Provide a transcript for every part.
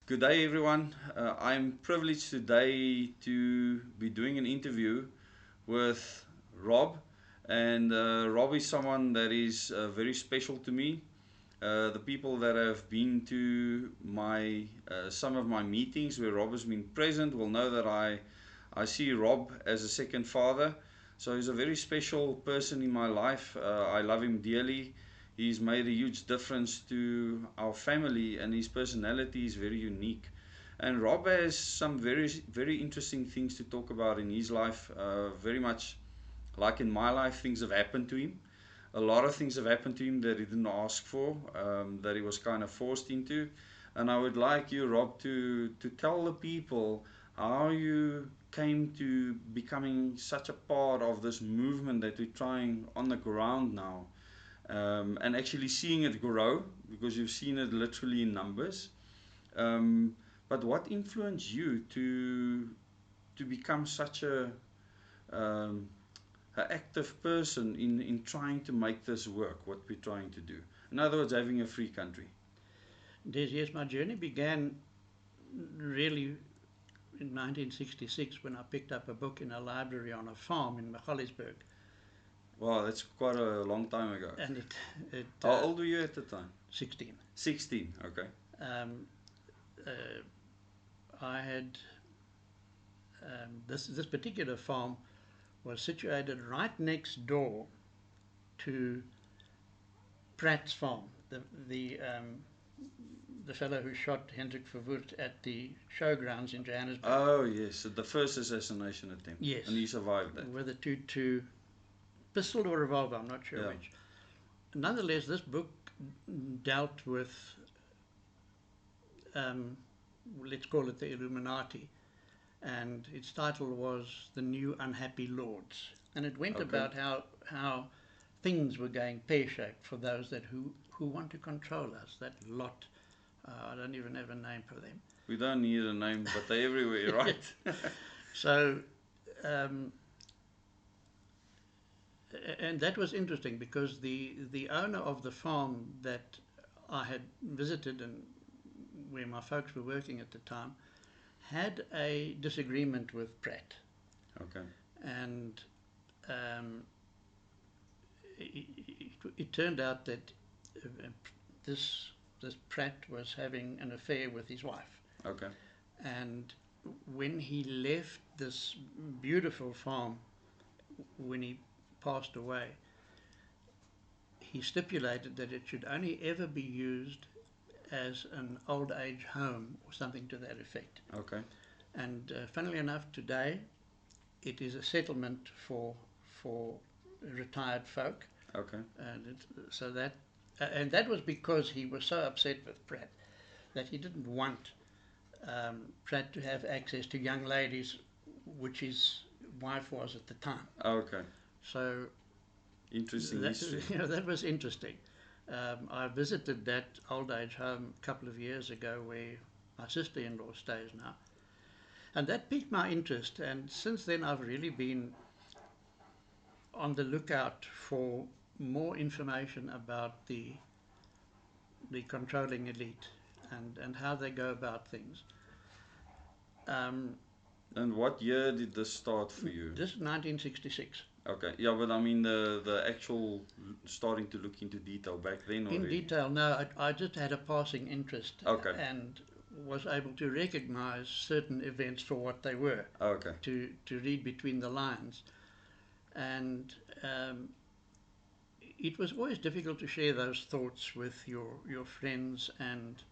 Good day, everyone. I'm privileged today to be doing an interview with Rob, and Rob is someone that is very special to me. The people that have been to my some of my meetings where Rob has been present will know that I see Rob as a second father. So he's a very special person in my life. I love him dearly. He's made a huge difference to our family, and his personality is very unique. And Rob has some very interesting things to talk about in his life. Very much like in my life, things have happened to him. A lot of things have happened to him that he didn't ask for, that he was kind of forced into. And I would like you, Rob, to tell the people how you came to becoming such a part of this movement that we're trying on the ground now, and actually seeing it grow because you've seen it literally in numbers. Um, but what influenced you to become such um, a active person in trying to make this work, what we're trying to do? In other words, having a free country. Yes, my journey began really in 1966 when I picked up a book in a library on a farm in Magaliesburg. Wow, that's quite a long time ago. And it How old were you at the time? 16. 16, okay. Um, uh, I had this particular farm was situated right next door to Pratt's farm, the fellow who shot Hendrik Verwoerd at the showgrounds in Johannesburg. Oh, yes, the first assassination attempt. Yes, And he survived that. with a 2 pistol or revolver, I'm not sure Yeah. which. Nonetheless, this book dealt with, um, let's call it the Illuminati, and its title was The New Unhappy Lords. And it went Okay. about how things were going pear-shaped for those who want to control us, that lot. I don't even have a name for them. We don't need a name, but they're everywhere, right? So, um, and that was interesting because the owner of the farm that I had visited and where my folks were working at the time had a disagreement with Pratt, Okay. and um, it turned out that this this Pratt was having an affair with his wife, Okay. and when he left this beautiful farm, when he passed away, he stipulated that it should only ever be used as an old age home or something to that effect. Okay. And funnily enough, today it is a settlement for retired folk. Okay. And so that and that was because he was so upset with Pratt that he didn't want Pratt to have access to young ladies, which his wife was at the time. Okay. So Interesting that, history. that was interesting. I visited that old age home a couple of years ago where my sister-in-law stays now. And that piqued my interest. And since then, I've really been on the lookout for more information about the controlling elite and how they go about things. Um, And what year did this start for you? this is 1966. Okay. Yeah, but I mean the actual starting to look into detail back then In already. detail, no, I just had a passing interest Okay. and was able to recognize certain events for what they were, Okay. to read between the lines. And it was always difficult to share those thoughts with your friends and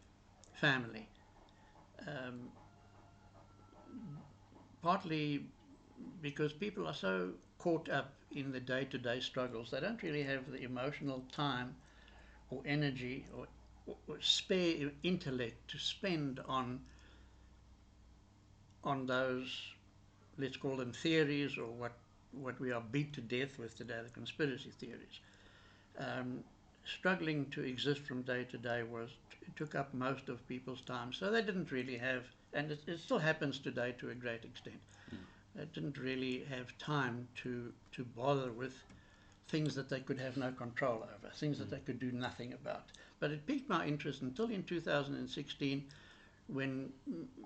family. Um, Partly because people are so caught up in the day-to-day struggles, they don't really have the emotional time or energy or spare intellect to spend on those, let's call them theories, or what we are beat to death with today, the conspiracy theories. Um, Struggling to exist from day to day it took up most of people's time, so they didn't really have, and it still happens today to a great extent. They didn't really have time to bother with things that they could have no control over, things that they could do nothing about. But it piqued my interest until in 2016, when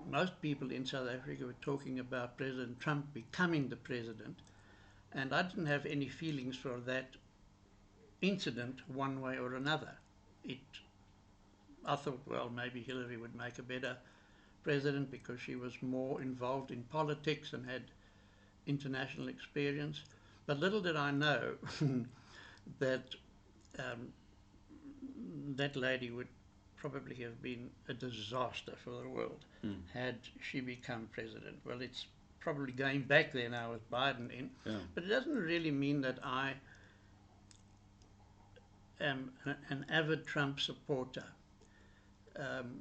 most people in South Africa were talking about President Trump becoming the president, and I didn't have any feelings for that incident one way or another. I thought, well, maybe Hillary would make a better president because she was more involved in politics and had international experience. But little did I know that that lady would probably have been a disaster for the world had she become president. Well, it's probably going back there now with Biden in, but it doesn't really mean that I am an avid Trump supporter.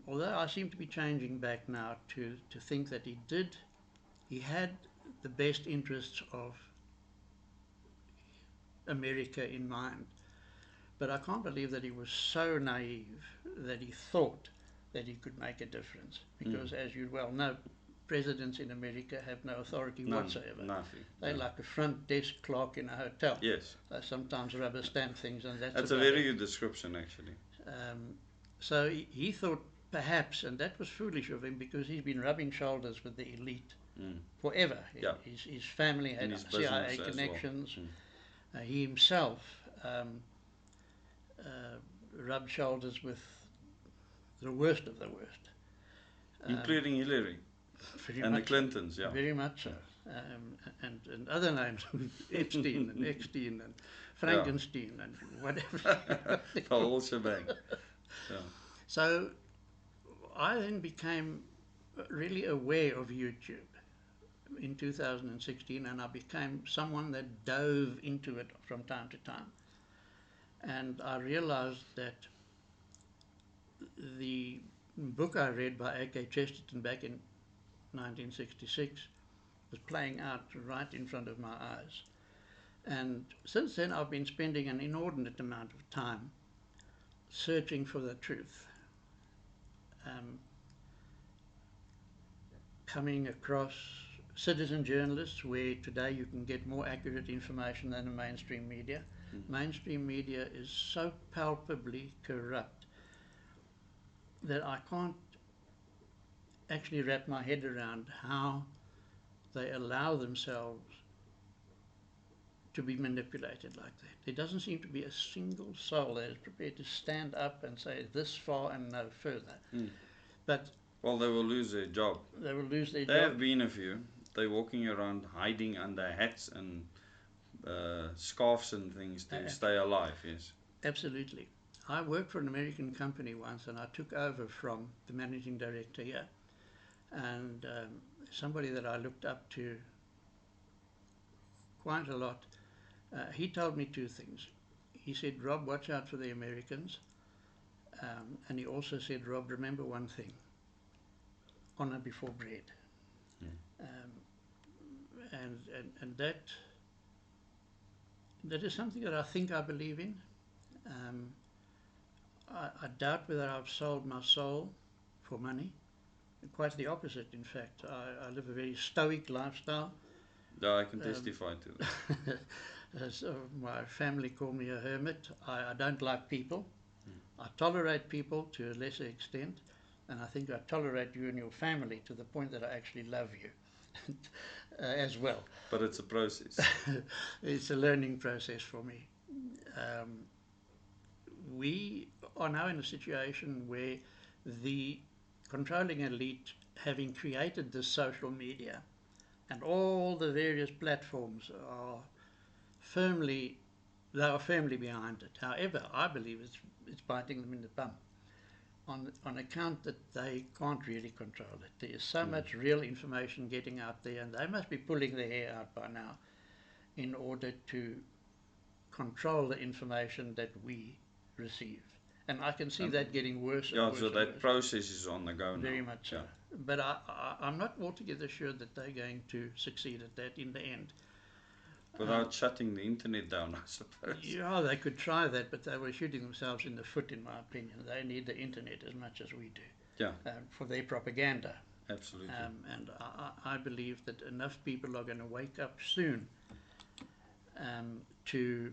Although I seem to be changing back now to think that he had the best interests of America in mind. But I can't believe that he was so naive that he thought that he could make a difference. Because as you well know, presidents in America have no authority whatsoever. Nothing. They're like a front desk clerk in a hotel. Yes. They sometimes rubber stamp things, and that's a very good description, actually. So he thought perhaps, and that was foolish of him because he's been rubbing shoulders with the elite forever. Yeah. His family had CIA connections. Well. He himself rubbed shoulders with the worst of the worst. Including Hillary and the Clintons, so, very much so. And other names, Epstein and Eckstein and Frankenstein and whatever. The whole shebang. So I then became really aware of YouTube in 2016, and I became someone that dove into it from time to time. And I realized that the book I read by A.K. Chesterton back in 1966 was playing out right in front of my eyes. And since then I've been spending an inordinate amount of time searching for the truth. Coming across citizen journalists where today you can get more accurate information than the mainstream media. Mainstream media is so palpably corrupt that I can't actually wrap my head around how they allow themselves to be manipulated like that. There doesn't seem to be a single soul that is prepared to stand up and say this far and no further. But well, they will lose their job. They will lose their job. There have been a few. They're walking around hiding under hats and scarves and things to stay alive, yes. Absolutely. I worked for an American company once, and I took over from the managing director here. And somebody that I looked up to quite a lot, he told me two things. He said, Rob, watch out for the Americans. And he also said, Rob, remember one thing, honor before bread. And that is something that I think I believe in. I doubt whether I've sold my soul for money. Quite the opposite, in fact. I live a very stoic lifestyle. Yeah, I can testify to that. So my family call me a hermit. I don't like people. I tolerate people to a lesser extent, and I think I tolerate you and your family to the point that I actually love you as well. But it's a process. It's a learning process for me. We are now in a situation where the controlling elite, having created this social media and all the various platforms, are firmly behind it. However, I believe it's biting them in the bum on account that they can't really control it. There is so much real information getting out there, and they must be pulling their hair out by now in order to control the information that we receive. And I can see that getting worse and worse. So that process is on the go now. Very much so. But I'm not altogether sure that they're going to succeed at that in the end. Without shutting the internet down, I suppose. Yeah, they could try that, but they were shooting themselves in the foot, in my opinion. They need the internet as much as we do. Yeah. For their propaganda. Absolutely. And I believe that enough people are going to wake up soon to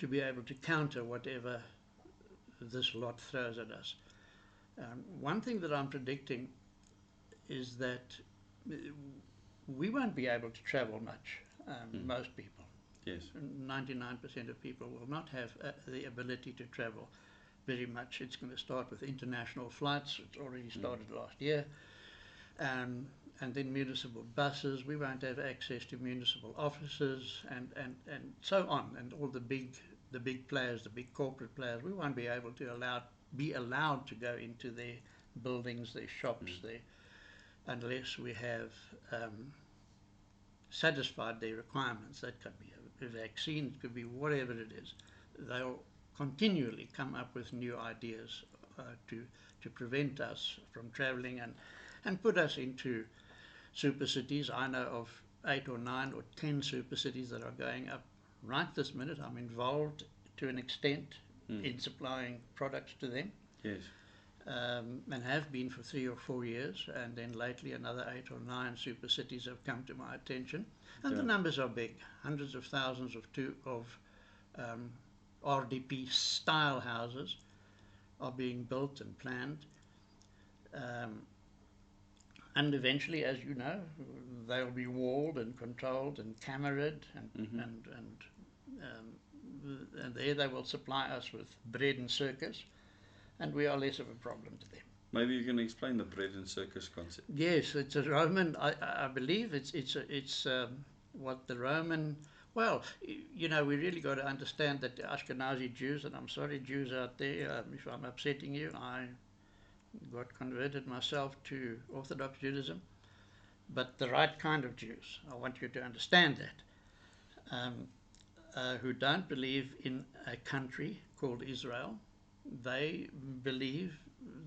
be able to counter whatever this lot throws at us. One thing that I'm predicting is that we won't be able to travel much, most people. Yes. 99% of people will not have the ability to travel very much. It's going to start with international flights. It's already started last year. And then municipal buses. We won't have access to municipal offices and so on. And all the big players, the big corporate players, we won't be able to be allowed to go into their buildings, their shops, unless we have satisfied their requirements. That could be a vaccine, it could be whatever it is. They'll continually come up with new ideas to prevent us from travelling and put us into super cities. I know of 8 or 9 or 10 super cities that are going up right this minute. I'm involved to an extent in supplying products to them. Yes. And have been for 3 or 4 years, and then lately another 8 or 9 super cities have come to my attention, and the numbers are big. Hundreds of thousands of RDP style houses are being built and planned, and eventually, as you know, they'll be walled and controlled and cameraed, and there they will supply us with bread and circus, and we are less of a problem to them. Maybe you can explain the bread and circus concept. Yes, it's a Roman. I believe it's what the Roman. Well, you know, we really got to understand that the Ashkenazi Jews, and I'm sorry, Jews out there, if I'm upsetting you, I got converted myself to Orthodox Judaism, but the right kind of Jews. I want you to understand that. Who don't believe in a country called Israel. They believe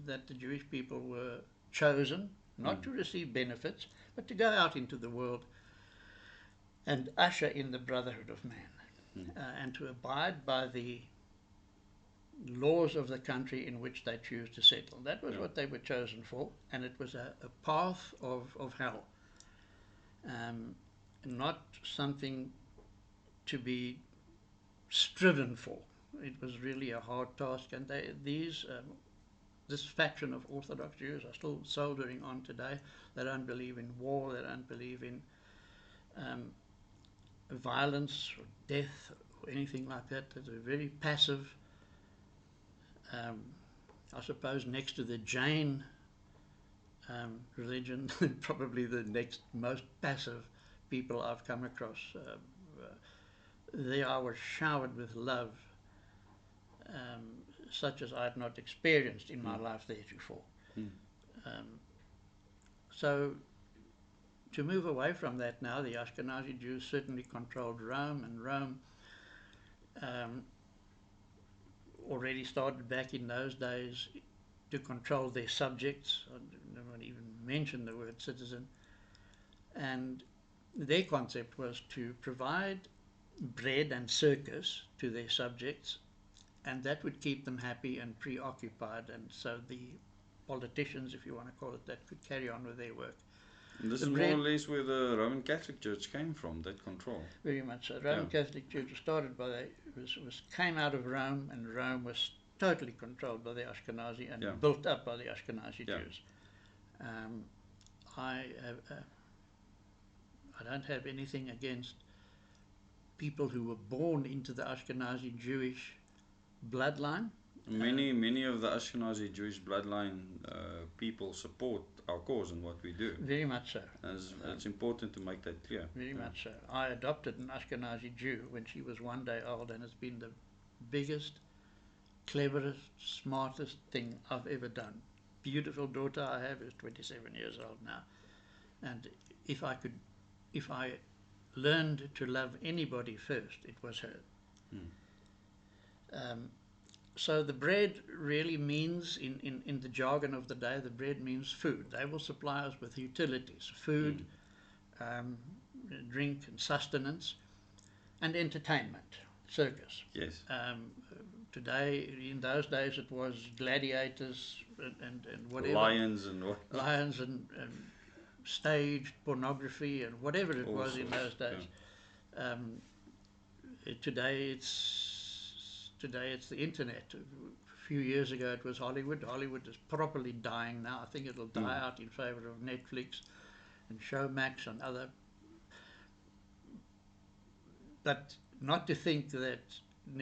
that the Jewish people were chosen not to receive benefits, but to go out into the world and usher in the brotherhood of man, and to abide by the laws of the country in which they choose to settle. That was what they were chosen for, and it was a path of hell, not something to be striven for. It was really a hard task, and this faction of Orthodox Jews are still soldiering on today. They don't believe in war, they don't believe in violence or death or anything like that. They're very passive. I suppose next to the Jain religion, probably the next most passive people I've come across. They were showered with love, such as I had not experienced in my life theretofore. So to move away from that now, the Ashkenazi Jews certainly controlled Rome, and Rome already started back in those days to control their subjects. I don't want to even mention the word citizen. And their concept was to provide bread and circus to their subjects, and that would keep them happy and preoccupied, and so the politicians, if you want to call it that, could carry on with their work. And this is more or less where the Roman Catholic Church came from, that control. Very much so. Roman Catholic Church was started by came out of Rome, and Rome was totally controlled by the Ashkenazi and built up by the Ashkenazi Jews. I don't have anything against people who were born into the Ashkenazi Jewish bloodline. Many of the Ashkenazi Jewish bloodline people support our cause and what we do. Very much so. It's important to make that clear. Very much so. I adopted an Ashkenazi Jew when she was 1 day old, and it's been the biggest, cleverest, smartest thing I've ever done. Beautiful daughter I have is 27 years old now. And if I learned to love anybody first, it was her. So the bread really means, in the jargon of the day, the bread means food. They will supply us with utilities, food, drink and sustenance, and entertainment, circus. Yes. Today, in those days, it was gladiators and whatever. Lions and what? Lions and staged pornography and whatever it was in those days. Today it's the internet. few years ago it was Hollywood. Hollywood is properly dying now. I think it'll die Mm. out in favor of Netflix and Showmax and other. But not to think that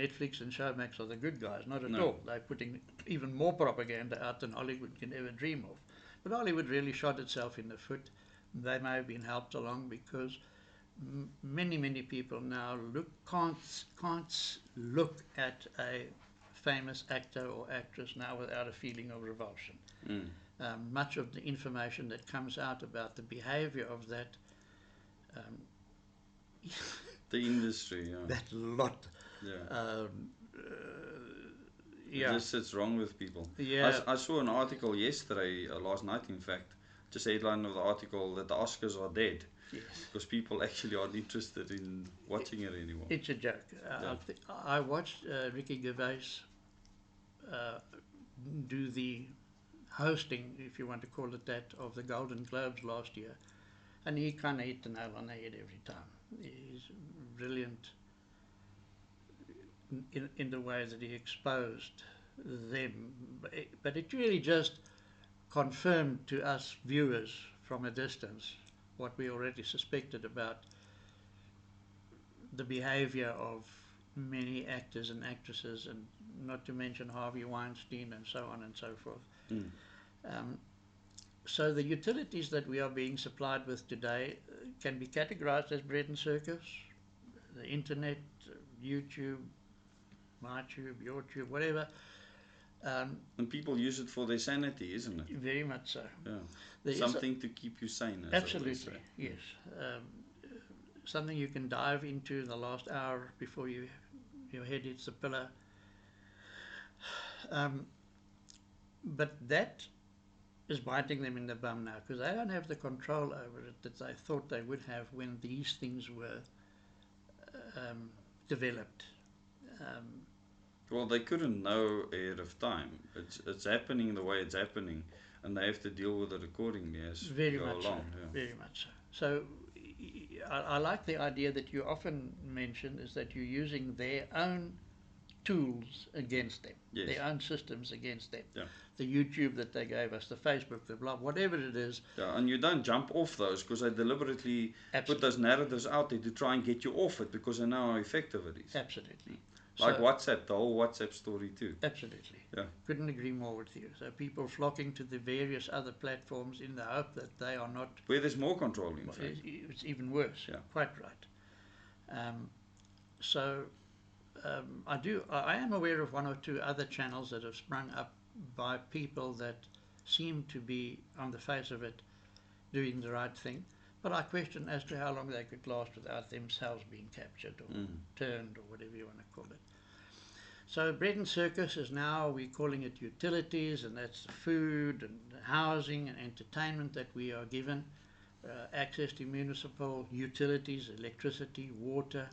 Netflix and Showmax are the good guys, not at No. all. They're putting even more propaganda out than Hollywood can ever dream of. But Hollywood really shot itself in the foot. They may have been helped along because many people now can't look at a famous actor or actress now without a feeling of revulsion. Mm. Much of the information that comes out about the behavior of that um, The industry, yeah. that lot. Yeah. Um, uh, It yeah, just sits wrong with people. yeah, I saw an article yesterday, last night in fact, just the headline of the article that the Oscars are dead yes. because people actually aren't interested in watching it anymore. It's a joke. Yeah. I watched Ricky Gervais uh, do the hosting, if you want to call it that, of the Golden Globes last year, and he kind of hit the nail on the head every time. He's brilliant in the way that he exposed them, but it really just confirmed to us viewers from a distance what we already suspected about the behavior of many actors and actresses, and not to mention Harvey Weinstein and so on and so forth. Mm. Um, so the utilities that we are being supplied with today can be categorized as bread and circus. The internet, YouTube, MyTube, YourTube, whatever. And people use it for their sanity, isn't it? Very much so. Yeah. There is Something to keep you sane, as I always absolutely, say. yes. Something you can dive into in the last hour before your head hits the pillow. But that is biting them in the bum now because they don't have the control over it that they thought they would have when these things were developed. Well, they couldn't know ahead of time. It's happening the way it's happening, and they have to deal with it accordingly as we Very go much along. so. Yeah. Very much so. So I like the idea that you often mention is that you're using their own tools against them, Yes. their own systems against them. Yeah. The YouTube that they gave us, the Facebook, the blog, whatever it is. Yeah, and you don't jump off those because they deliberately put Absolutely. those narratives out there to try and get you off it because they know how effective it is. Absolutely. Like So, WhatsApp, the whole WhatsApp story too. absolutely. Yeah. Couldn't agree more with you. So people flocking to the various other platforms in the hope that they are not. Where there's more control, in fact. It's even worse. Yeah. Quite right. So I am aware of one or two other channels that have sprung up by people that seem to be, on the face of it, doing the right thing. But I question as to how long they could last without themselves being captured or turned or whatever you want to call it. So bread and circus is now, we're calling it utilities, and that's the food and the housing and entertainment that we are given. Access to municipal utilities, electricity, water,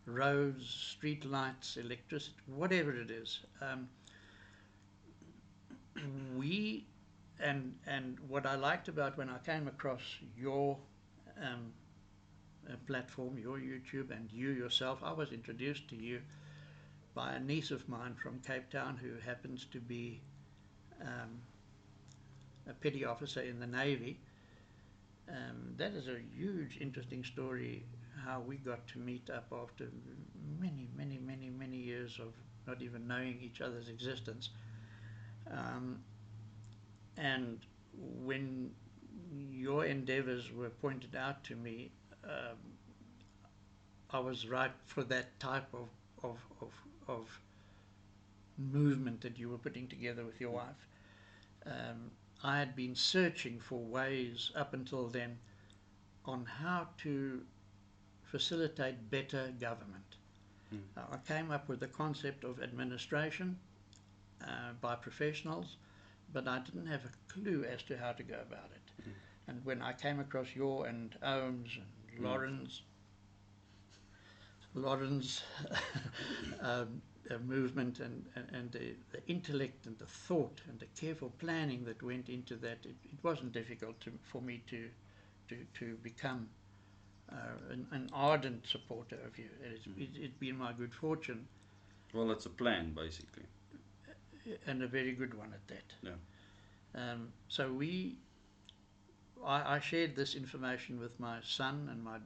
roads, street lights, electricity, whatever it is. And what I liked about when I came across your platform, your YouTube, and you yourself, I was introduced to you by a niece of mine from Cape Town who happens to be a petty officer in the Navy. That is a huge, interesting story, how we got to meet up after many years of not even knowing each other's existence. And when your endeavors were pointed out to me, I was right for that type of movement that you were putting together with your wife. I had been searching for ways up until then on how to facilitate better government. I came up with the concept of administration by professionals, but I didn't have a clue as to how to go about it. And when I came across your and Ohm's and Lauren's movement and the intellect and the thought and the careful planning that went into that, it wasn't difficult for me to become an ardent supporter of you. It's been my good fortune. Well, it's a plan, basically. and a very good one at that. Yeah. So I shared this information with my son and my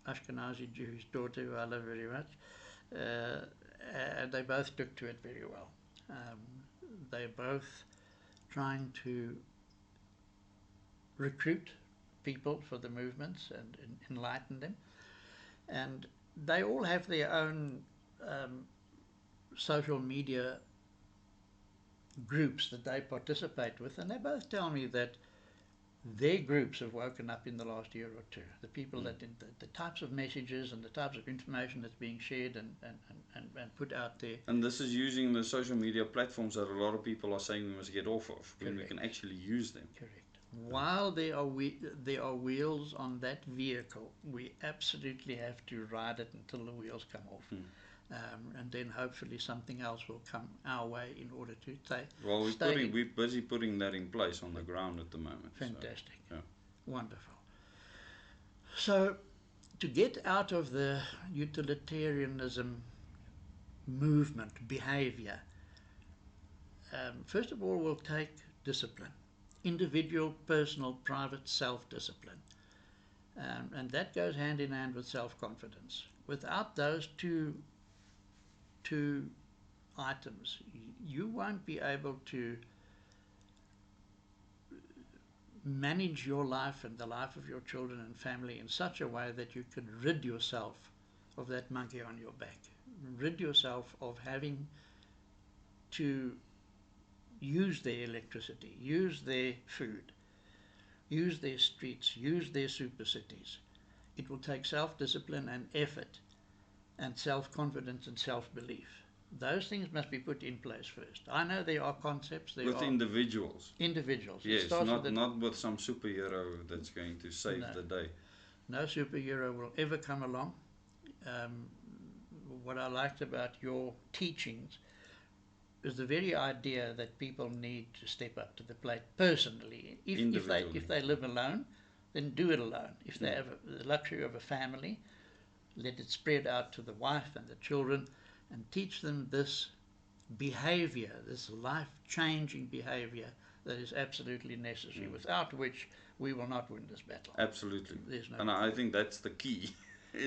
Ashkenazi Jewish daughter, who I love very much, and they both took to it very well. They're both trying to recruit people for the movements and enlighten them, and they all have their own social media groups that they participate with, and they both tell me that their groups have woken up in the last year or two. The people that the types of messages and the types of information that's being shared and put out there. And this is using the social media platforms that a lot of people are saying we must get off of, when we can actually use them. Correct. While there are wheels on that vehicle, we absolutely have to ride it until the wheels come off. And then hopefully something else will come our way in order to stay. Well, we're busy putting that in place on the ground at the moment. Fantastic. So, yeah. Wonderful. So, to get out of the utilitarianism movement behavior, first of all, we'll take discipline. Individual, personal, private self-discipline. And that goes hand in hand with self-confidence. Without those two items, you won't be able to manage your life and the life of your children and family in such a way that you could rid yourself of that monkey on your back. Rid yourself of having to use their electricity, use their food, use their streets, use their super cities. It will take self-discipline and effort and self-confidence and self-belief. Those things must be put in place first. I know there are concepts. With individuals. Individuals. Yes, not with some superhero that's going to save the day. No superhero will ever come along. What I liked about your teachings is the very idea that people need to step up to the plate personally. If they live alone, then do it alone. If they have the luxury of a family, let it spread out to the wife and the children, and teach them this behavior, this life-changing behavior that is absolutely necessary, without which we will not win this battle. Absolutely. No and I think that's the key.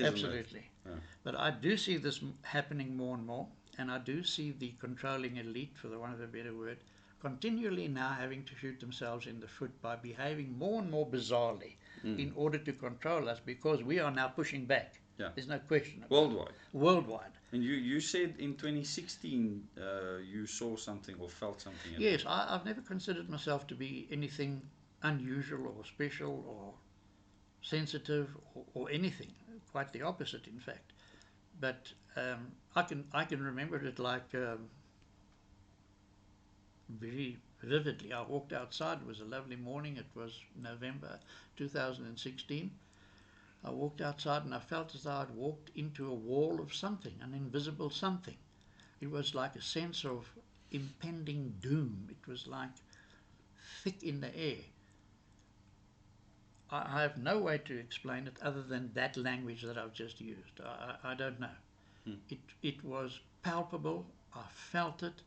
Absolutely. Yeah. But I do see this happening more and more, and I do see the controlling elite, for the want of a better word, continually now having to shoot themselves in the foot by behaving more and more bizarrely in order to control us, because we are now pushing back. Yeah. There's no question about Worldwide. it. Worldwide. And you said in 2016 you saw something or felt something. Yes, I've never considered myself to be anything unusual or special or sensitive or anything. Quite the opposite, in fact. But I can remember it like very vividly. I walked outside. It was a lovely morning. It was November 2016. I walked outside and I felt as though I'd walked into a wall of something, an invisible something. It was like a sense of impending doom. It was like thick in the air. I have no way to explain it other than that language that I've just used. I don't know. It was palpable. I felt it.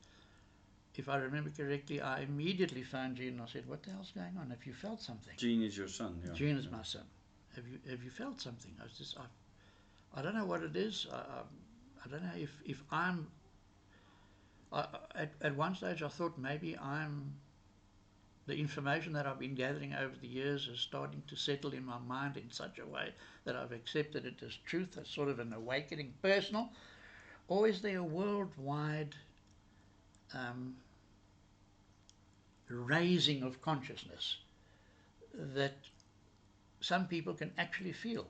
If I remember correctly, I immediately phoned Gene and I said, "What the hell's going on? Have you felt something?" Gene is your son, yeah. Gene is my son. Have you felt something? I don't know what it is. I don't know if I'm. At one stage, I thought maybe the information that I've been gathering over the years is starting to settle in my mind in such a way that I've accepted it as truth, as sort of an awakening, personal. Or is there a worldwide raising of consciousness that some people can actually feel?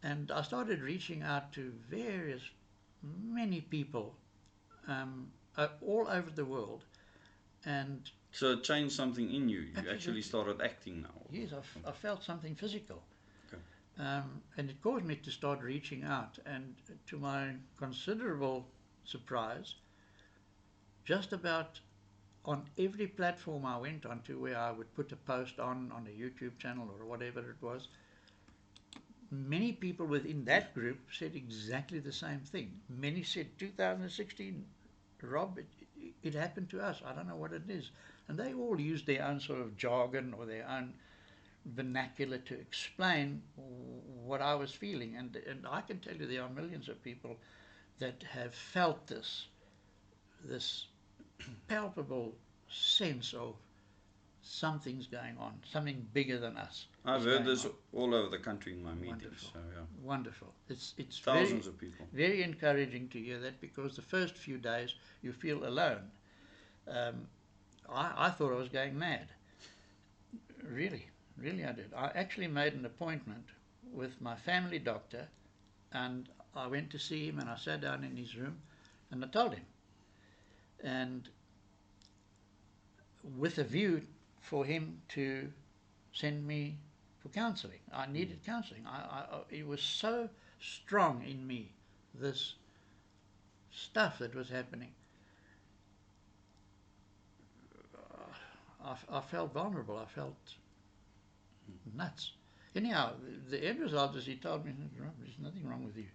And I started reaching out to many people all over the world. And so it changed something in you. You actually started acting now. Yes, I felt something physical. Okay. And it caused me to start reaching out. And to my considerable surprise, just about on every platform I went onto where I would put a post on a YouTube channel or whatever it was, many people within that group said exactly the same thing. Many said, 2016, Rob, it happened to us. I don't know what it is. And they all use their own sort of jargon or their own vernacular to explain what I was feeling. And I can tell you there are millions of people that have felt this palpable sense of something's going on, something bigger than us I've is heard going this on. all over the country in my meetings. Wonderful, So yeah, wonderful. It's very thousands of people. very encouraging to hear that, because the first few days you feel alone. Um, I thought I was going mad. Really, really I did. I actually made an appointment with my family doctor, and I went to see him, and I sat down in his room and I told him, and with a view for him to send me for counselling. I needed counselling. It was so strong in me, this stuff that was happening. I felt vulnerable. I felt nuts. Anyhow, the end result is he told me, there's nothing wrong with you.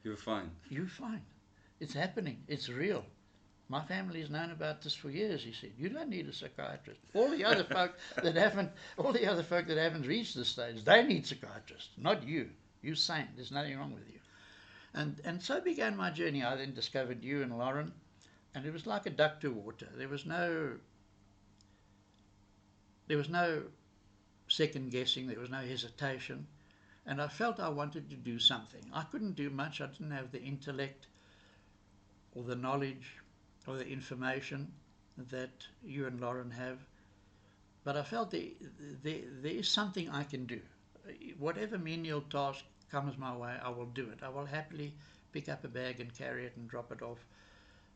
You're fine. You're fine. It's happening. It's real. My family's known about this for years, he said. You don't need a psychiatrist. All the other folk that haven't reached this stage, they need psychiatrists, not you. You're sane. There's nothing wrong with you. And so began my journey. I then discovered you and Lauren, and it was like a duck to water. There was no second guessing. There was no hesitation. And I felt I wanted to do something. I couldn't do much. I didn't have the intellect or the knowledge or the information that you and Lauren have. But I felt there is something I can do. Whatever menial task comes my way, I will do it. I will happily pick up a bag and carry it and drop it off,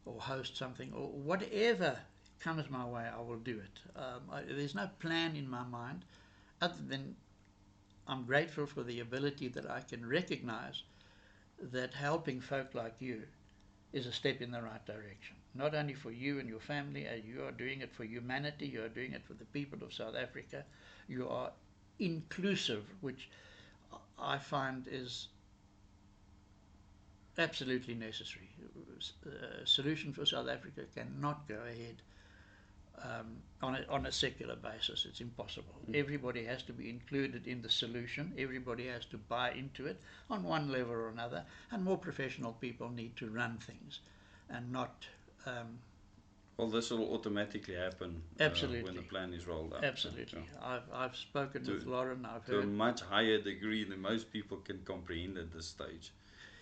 or host something, or whatever comes my way, I will do it. There's no plan in my mind, other than I'm grateful for the ability that I can recognize that helping folk like you is a step in the right direction. Not only for you and your family, you are doing it for humanity, you are doing it for the people of South Africa. You are inclusive, which I find is absolutely necessary. A solution for South Africa cannot go ahead on a secular basis. It's impossible. Everybody has to be included in the solution. Everybody has to buy into it on one level or another. And more professional people need to run things and not... Well, this will automatically happen when the plan is rolled out. Absolutely. So, yeah. I've spoken with Lauren. I've to a heard... much higher degree than most people can comprehend at this stage.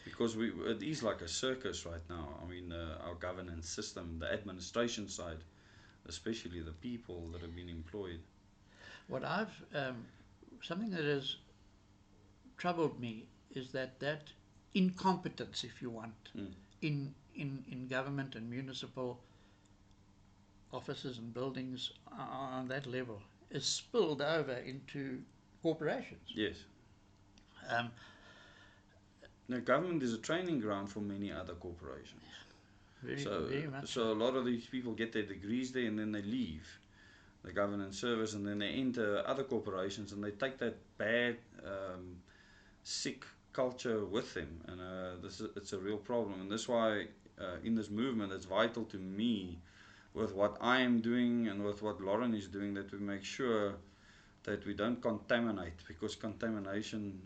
Because it is like a circus right now. I mean, our governance system, the administration side, especially the people that have been employed. What something that has troubled me is that incompetence, if you want, in government and municipal offices and buildings on that level is spilled over into corporations. Yes. Now, government is a training ground for many other corporations. Very much so a lot of these people get their degrees there and then they leave the governance service and then they enter other corporations and they take that bad, sick culture with them. And it's a real problem. And that's why in this movement it's vital to me, with what I am doing and with what Lauren is doing, that we make sure that we don't contaminate, because contamination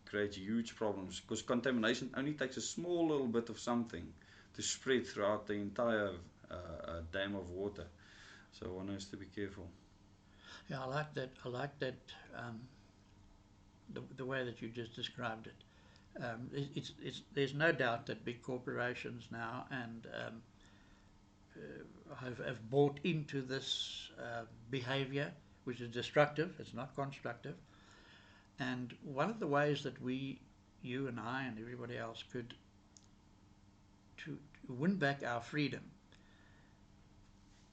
creates huge problems. Because contamination only takes a small little bit of something to spread throughout the entire dam of water. So one has to be careful. Yeah, I like that. The way that you just described it. There's no doubt that big corporations now and have bought into this behavior, which is destructive. It's not constructive. And one of the ways that you and I and everybody else could to win back our freedom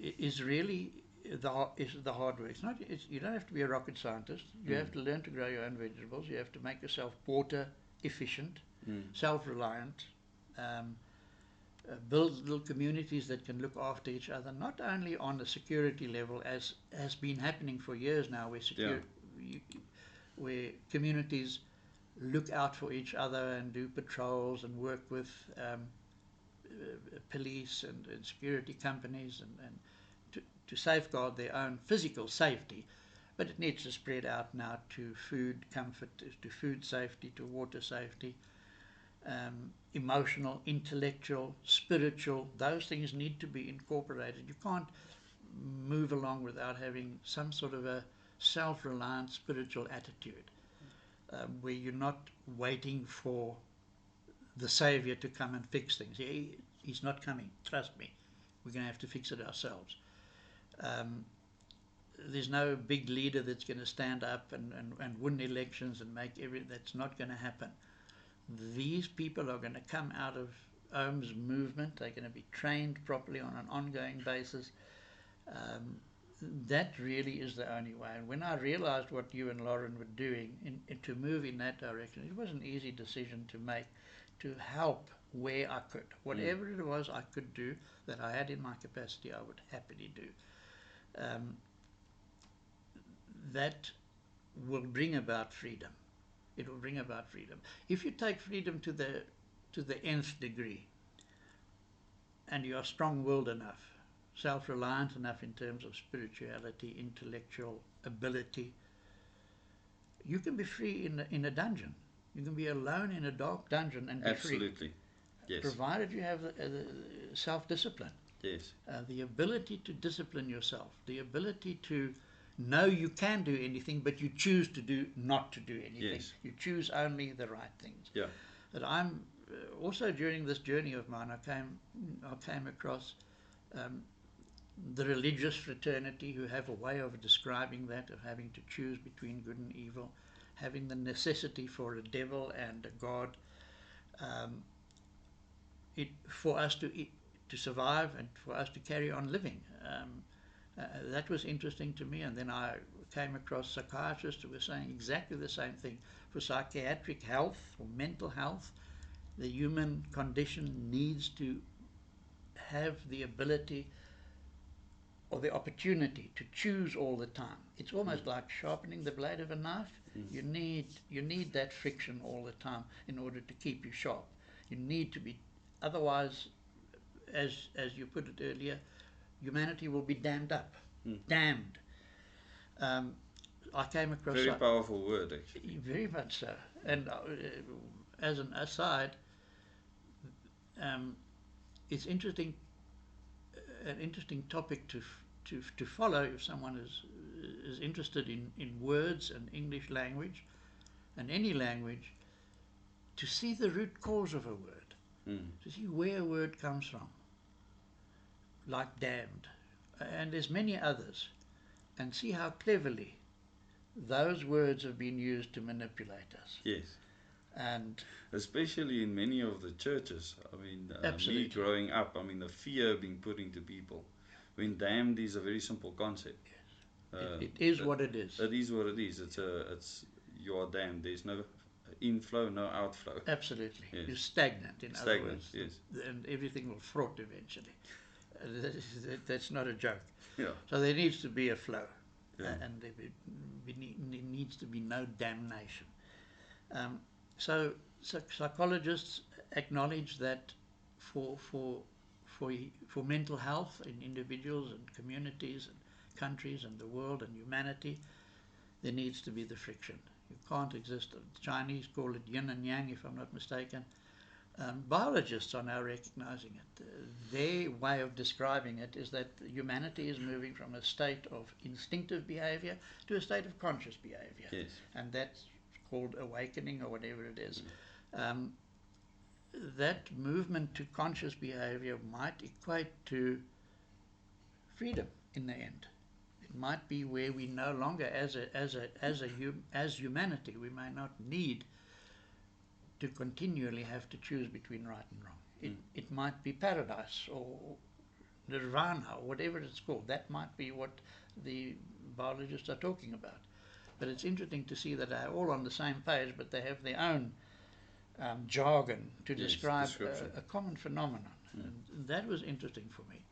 is really the hard work. You don't have to be a rocket scientist. You have to learn to grow your own vegetables. You have to make yourself water efficient, self-reliant, build little communities that can look after each other, not only on the security level, as has been happening for years now, where communities look out for each other and do patrols and work with police and security companies and to safeguard their own physical safety, but it needs to spread out now to food comfort, to food safety, to water safety, emotional, intellectual, spiritual. Those things need to be incorporated. You can't move along without having some sort of a self-reliant spiritual attitude, where you're not waiting for the Savior to come and fix things. He's not coming, trust me. We're going to have to fix it ourselves. There's no big leader that's going to stand up and win elections and make that's not going to happen. These people are going to come out of Ohm's movement. They're going to be trained properly on an ongoing basis. That really is the only way. And when I realized what you and Lauren were doing to move in that direction, it was an easy decision to make, to help where I could. Whatever it was I could do that I had in my capacity, I would happily do. That will bring about freedom. It will bring about freedom. If you take freedom to the nth degree, and you are strong-willed enough, self-reliant enough in terms of spirituality, intellectual ability, you can be free in a dungeon. You can be alone in a dark dungeon and be free. Absolutely. Yes. Provided you have the self-discipline. Yes. The ability to discipline yourself, the ability to know you can do anything, but you choose not to do anything. Yes. You choose only the right things. Yeah. But I'm also, during this journey of mine, I came across the religious fraternity who have a way of describing that, of having to choose between good and evil, having the necessity for a devil and a God, for us to survive and for us to carry on living. That was interesting to me, and then I came across psychiatrists who were saying exactly the same thing. For psychiatric health or mental health, the human condition needs to have the ability or the opportunity to choose all the time. It's almost like sharpening the blade of a knife. You need that friction all the time in order to keep you sharp. You need to be, otherwise, as you put it earlier, humanity will be dammed up. Damned. I came across very powerful word, actually. Very much so. And as an aside, it's interesting, an interesting topic to follow if someone is interested in words and English language and any language, to see the root cause of a word, to see where a word comes from, like damned, and there's many others, and see how cleverly those words have been used to manipulate us. Yes. And especially in many of the churches. I mean, me growing up, I mean, the fear being put into people. When damned is a very simple concept. Yes. It is what it is. It is what it is. It's you are damned. There's no inflow, no outflow. Absolutely. Yes. You're stagnant, in other words. Yes. And everything will froth eventually. That's not a joke. Yeah. So there needs to be a flow. Yeah. And there needs to be no damnation. So psychologists acknowledge that for mental health in individuals and communities and countries and the world and humanity, there needs to be the friction. You can't exist. The Chinese call it yin and yang, if I'm not mistaken. Biologists are now recognizing it. Their way of describing it is that humanity is moving from a state of instinctive behavior to a state of conscious behavior. Yes. And that's called awakening or whatever it is. That movement to conscious behavior might equate to freedom in the end. It might be where we no longer, as humanity, we may not need to continually have to choose between right and wrong. It might be paradise or nirvana or whatever it's called. That might be what the biologists are talking about. But it's interesting to see that they're all on the same page, but they have their own jargon to describe a common phenomenon. And that was interesting for me.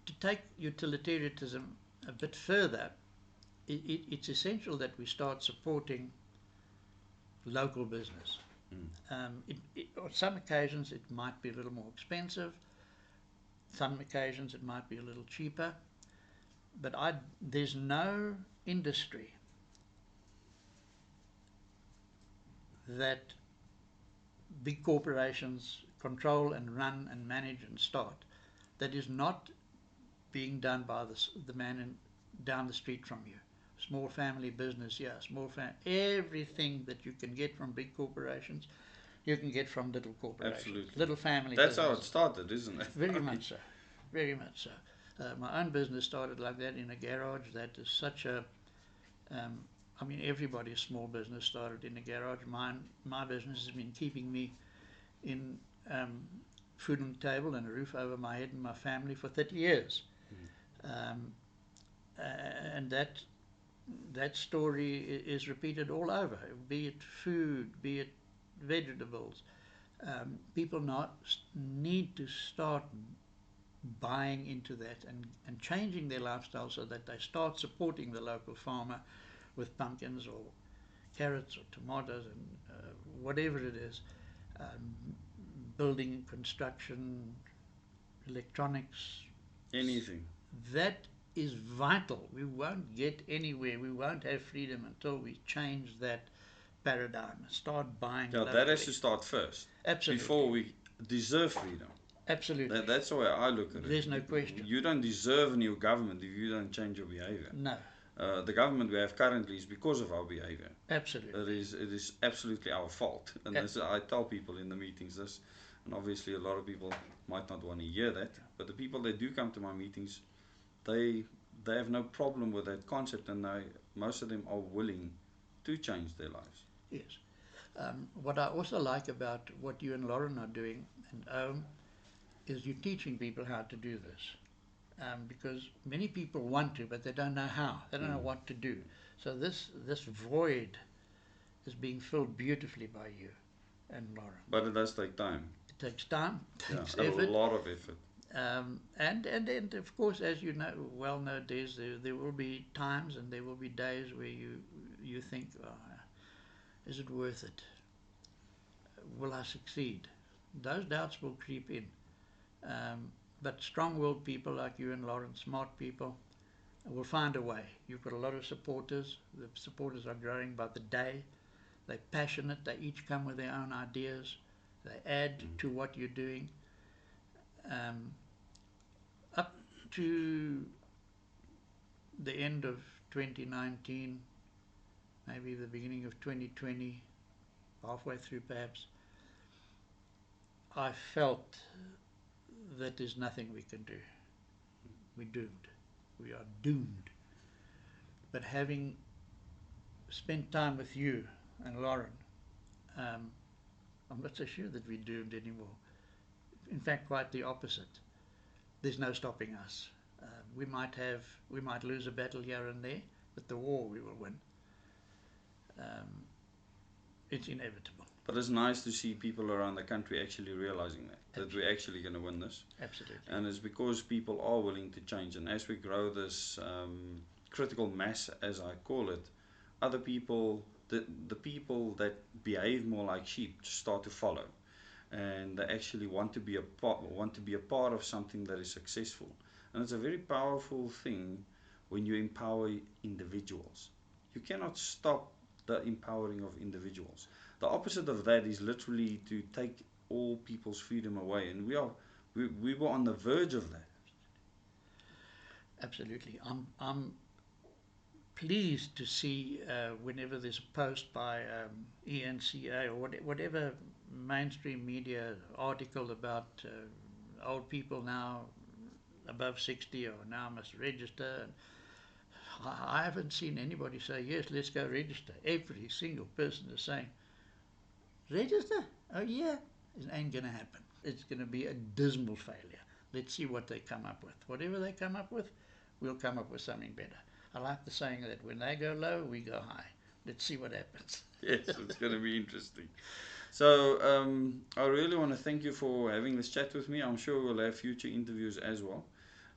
To take utilitarianism a bit further, it's essential that we start supporting local business. On some occasions it might be a little more expensive. Some occasions it might be a little cheaper. But there's no industry that big corporations control and run and manage and start that is not being done by the man down the street from you. Small family business, yeah, everything that you can get from big corporations, you can get from little corporations, Absolutely. little family That's how it businesses. started, isn't it? Very much so, very much so. My own business started like that in a garage. That is such a, I mean, everybody's small business started in a garage. My business has been keeping me in food on the table and a roof over my head and my family for 30 years. And that story is repeated all over, be it food, be it vegetables. People need to start buying into that and changing their lifestyle so that they start supporting the local farmer with pumpkins or carrots or tomatoes and whatever it is. Building, construction, electronics. Anything. That is vital. We won't get anywhere. We won't have freedom until we change that paradigm. Start buying locally. That has to start first. Absolutely. Before we deserve freedom. Absolutely. That's the way I look at it. There's no question. You don't deserve a new government if you don't change your behavior. No. The government we have currently is because of our behavior. Absolutely. It is absolutely our fault. And I tell people in the meetings this, and obviously a lot of people might not want to hear that, but the people that do come to my meetings, they have no problem with that concept, and most of them are willing to change their lives. Yes. What I also like about what you and Lauren are doing, and is you're teaching people how to do this. Because many people want to, but they don't know how. They don't know what to do. So this void is being filled beautifully by you and Lauren. But it does take time. It takes time. It takes effort. A lot of effort. And of course, as you know, well know, Des, there will be times and there will be days where you think, is it worth it? Will I succeed? Those doubts will creep in. But strong-willed people like you and Lauren, smart people, will find a way. You've got a lot of supporters. The supporters are growing by the day. They're passionate. They each come with their own ideas. They add to what you're doing. Up to the end of 2019, maybe the beginning of 2020, halfway through perhaps, I felt that there's nothing we can do. We're doomed. We are doomed. But having spent time with you and Lauren, I'm not so sure that we're doomed anymore. In fact, quite the opposite. There's no stopping us. We might lose a battle here and there, but the war we will win. It's inevitable. But it's nice to see people around the country actually realizing that we're actually going to win this. Absolutely. And it's because people are willing to change. And as we grow this critical mass, as I call it, other people, the people that behave more like sheep, start to follow, and they actually want to be a part of something that is successful. And it's a very powerful thing when you empower individuals. You cannot stop the empowering of individuals. The opposite of that is literally to take all people's freedom away, and we were on the verge of that. Absolutely. I'm pleased to see whenever there's a post by ENCA or whatever mainstream media article about old people now above 60 or now must register. And I haven't seen anybody say, yes, let's go register. Every single person is saying, register? Oh yeah, it ain't going to happen. It's going to be a dismal failure. Let's see what they come up with. Whatever they come up with, we'll come up with something better. I like the saying that when they go low, we go high. Let's see what happens. Yes, it's going to be interesting. So I really want to thank you for having this chat with me. I'm sure we'll have future interviews as well,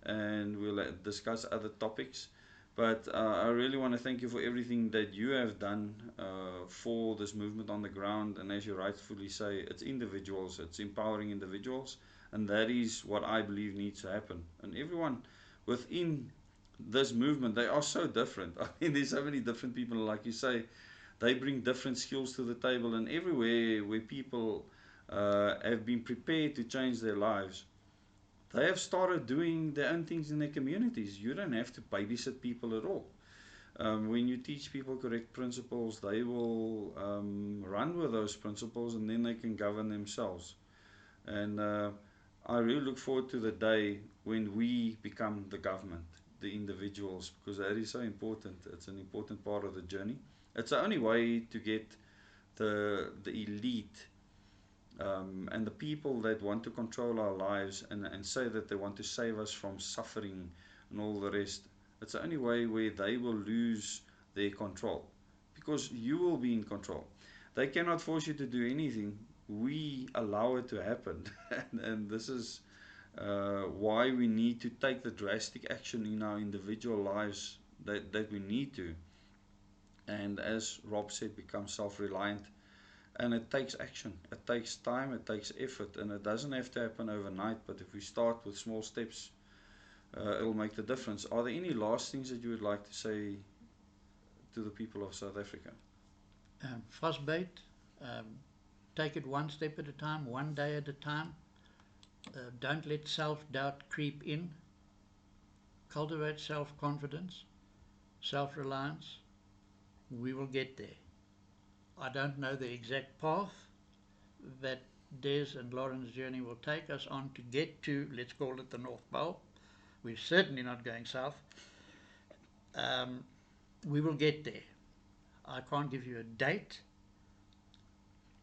and we'll discuss other topics. But I really want to thank you for everything that you have done for this movement on the ground. And as you rightfully say, it's individuals, it's empowering individuals. And that is what I believe needs to happen. And everyone within this movement, they are so different. I mean, there's so many different people, like you say, they bring different skills to the table. And everywhere where people have been prepared to change their lives, they have started doing their own things in their communities. You don't have to babysit people at all. When you teach people correct principles, they will run with those principles, and then they can govern themselves. And I really look forward to the day when we become the government, the individuals, because that is so important. It's an important part of the journey. It's the only way to get the elite and the people that want to control our lives and say that they want to save us from suffering and all the rest. It's the only way where they will lose their control, because you will be in control. They cannot force you to do anything. We allow it to happen. And this is why we need to take the drastic action in our individual lives that we need to. And as Rob said, become self-reliant. And it takes action, it takes time, it takes effort, and it doesn't have to happen overnight. But if we start with small steps, it'll make the difference. Are there any last things that you would like to say to the people of South Africa? Frostbait, take it one step at a time, one day at a time. Don't let self-doubt creep in. Cultivate self-confidence, self-reliance. We will get there. I don't know the exact path that Des and Lauren's journey will take us on to get to, let's call it the North Pole. We're certainly not going south. We will get there. I can't give you a date.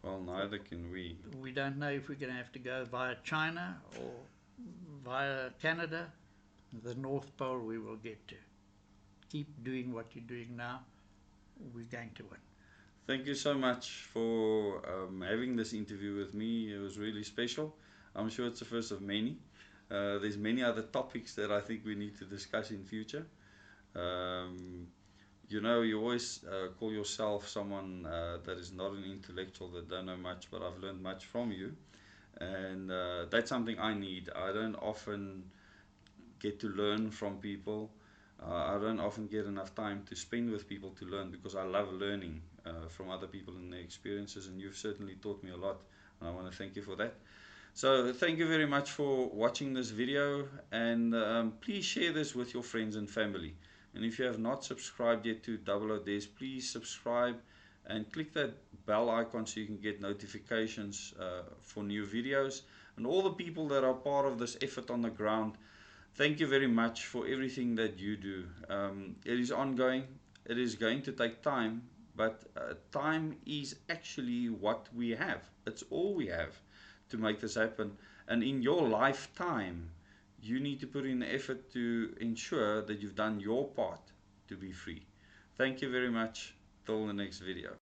Well, neither can we. We don't know if we're going to have to go via China or via Canada. The North Pole we will get to. Keep doing what you're doing now. We're going to win. Thank you so much for having this interview with me. It was really special. I'm sure it's the first of many. There's many other topics that I think we need to discuss in future. You know, you always call yourself someone that is not an intellectual, that don't know much, but I've learned much from you. And that's something I need. I don't often get to learn from people. I don't often get enough time to spend with people to learn, because I love learning from other people and their experiences, and you've certainly taught me a lot, and I want to thank you for that. So thank you very much for watching this video, and please share this with your friends and family. And if you have not subscribed yet to Double O Des, please subscribe and click that bell icon so you can get notifications for new videos. And all the people that are part of this effort on the ground, thank you very much for everything that you do. It is ongoing, it is going to take time, but time is actually what we have. It's all we have to make this happen. And in your lifetime, you need to put in the effort to ensure that you've done your part to be free. Thank you very much. Till the next video.